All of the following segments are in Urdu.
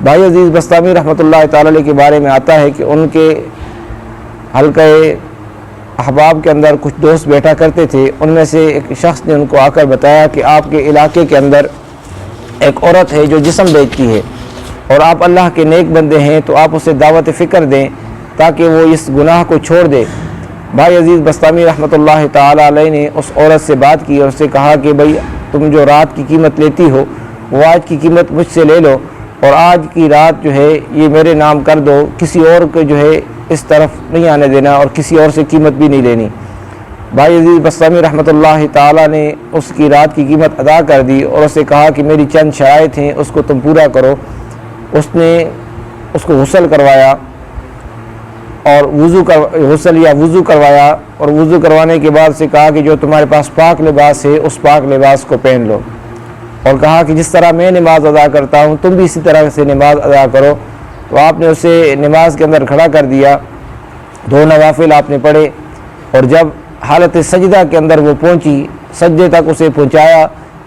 بھائی عزیز بسطامی رحمۃ اللہ تعالی علیہ کے بارے میں آتا ہے کہ ان کے حلقہ احباب کے اندر کچھ دوست بیٹھا کرتے تھے. ان میں سے ایک شخص نے ان کو آ کر بتایا کہ آپ کے علاقے کے اندر ایک عورت ہے جو جسم بیچتی ہے اور آپ اللہ کے نیک بندے ہیں, تو آپ اسے دعوت فکر دیں تاکہ وہ اس گناہ کو چھوڑ دے. بھائی عزیز بسطامی رحمۃ اللہ تعالی علیہ نے اس عورت سے بات کی اور اس سے کہا کہ بھائی تم جو رات کی قیمت لیتی ہو وہ آج کی قیمت مجھ سے لے لو اور آج کی رات جو ہے یہ میرے نام کر دو, کسی اور کو جو ہے اس طرف نہیں آنے دینا اور کسی اور سے قیمت بھی نہیں لینی. بھائی عزیز بسطامی رحمۃ اللہ تعالیٰ نے اس کی رات کی قیمت ادا کر دی اور اسے کہا کہ میری چند شرائط ہیں اس کو تم پورا کرو. اس نے اس کو غسل کروایا اور وضو کروایا اور وضو کروانے کے بعد سے کہا کہ جو تمہارے پاس پاک لباس ہے اس پاک لباس کو پہن لو, اور کہا کہ جس طرح میں نماز ادا کرتا ہوں تم بھی اسی طرح سے نماز ادا کرو. تو آپ نے اسے نماز کے اندر کھڑا کر دیا, 2 نوافل آپ نے پڑھے, اور جب حالت سجدہ کے اندر وہ پہنچی, سجدے تک اسے پہنچایا.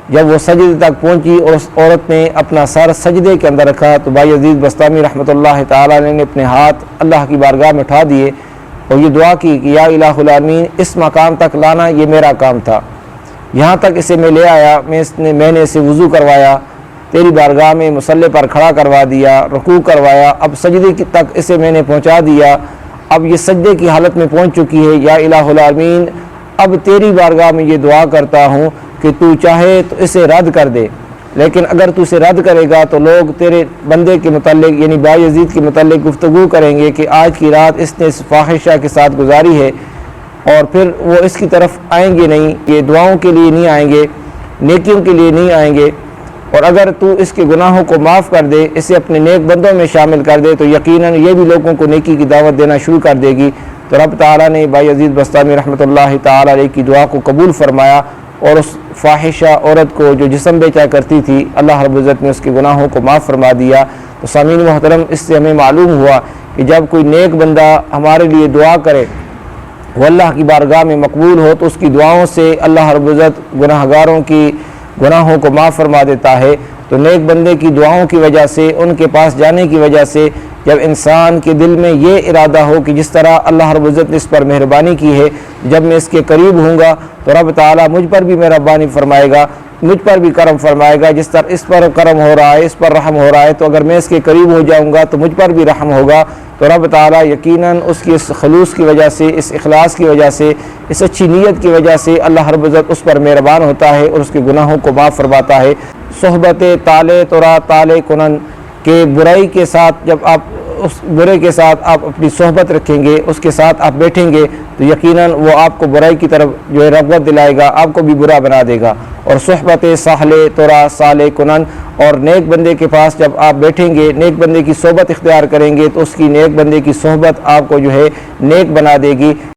جب وہ سجدے تک پہنچی اور اس عورت نے اپنا سر سجدے کے اندر رکھا تو بھائی عزیز بسطامی رحمۃ اللہ تعالیٰ نے اپنے ہاتھ اللہ کی بارگاہ میں اٹھا دیے اور یہ دعا کی کہ یا الہ العالمین اس مقام تک لانا یہ میرا کام تھا, یہاں تک اسے میں لے آیا, میں نے اسے وضو کروایا, تیری بارگاہ میں مصلی پر کھڑا کروا دیا, رکوع کروایا, اب سجدے تک اسے میں نے پہنچا دیا, اب یہ سجدے کی حالت میں پہنچ چکی ہے. یا الہ العالمین اب تیری بارگاہ میں یہ دعا کرتا ہوں کہ تو چاہے تو اسے رد کر دے, لیکن اگر تو اسے رد کرے گا تو لوگ تیرے بندے کے متعلق یعنی بھائی یزید کے متعلق گفتگو کریں گے کہ آج کی رات اس نے اس فاحشہ کے ساتھ گزاری ہے, اور پھر وہ اس کی طرف آئیں گے نہیں, یہ دعاؤں کے لیے نہیں آئیں گے, نیکیوں کے لیے نہیں آئیں گے. اور اگر تو اس کے گناہوں کو معاف کر دے, اسے اپنے نیک بندوں میں شامل کر دے, تو یقیناً یہ بھی لوگوں کو نیکی کی دعوت دینا شروع کر دے گی. تو رب تعالیٰ نے بھائی عزیز بسطامی رحمۃ اللہ تعالیٰ علیہ کی دعا کو قبول فرمایا اور اس فاحشہ عورت کو جو جسم بیچا کرتی تھی اللہ رب العزت نے اس کے گناہوں کو معاف فرما دیا. تو سامعین محترم, اس سے ہمیں معلوم ہوا کہ جب کوئی نیک بندہ ہمارے لیے دعا کرے وہ اللہ کی بارگاہ میں مقبول ہو تو اس کی دعاؤں سے اللہ رب العزت گناہگاروں کی گناہوں کو معاف فرما دیتا ہے. تو نیک بندے کی دعاؤں کی وجہ سے, ان کے پاس جانے کی وجہ سے, جب انسان کے دل میں یہ ارادہ ہو کہ جس طرح اللہ رب العزت نے اس پر مہربانی کی ہے, جب میں اس کے قریب ہوں گا تو رب تعالیٰ مجھ پر بھی مہربانی فرمائے گا, مجھ پر بھی کرم فرمائے گا. جس طرح اس پر کرم ہو رہا ہے, اس پر رحم ہو رہا ہے, تو اگر میں اس کے قریب ہو جاؤں گا تو مجھ پر بھی رحم ہوگا. تو رب تعالیٰ یقیناً اس کی اس خلوص کی وجہ سے, اس اخلاص کی وجہ سے, اس اچھی نیت کی وجہ سے اللہ رب العزت اس پر مہربان ہوتا ہے اور اس کے گناہوں کو معاف فرماتا ہے. صحبت تالے تورا تالے کنن کے برائی کے ساتھ, جب آپ اس برے کے ساتھ آپ اپنی صحبت رکھیں گے, اس کے ساتھ آپ بیٹھیں گے, تو یقیناً وہ آپ کو برائی کی طرف جو ہے رغبت دلائے گا, آپ کو بھی برا بنا دے گا. اور صحبت ساحلے تورا سالے کنن, اور نیک بندے کے پاس جب آپ بیٹھیں گے, نیک بندے کی صحبت اختیار کریں گے, تو اس کی نیک بندے کی صحبت آپ کو جو ہے نیک بنا دے گی.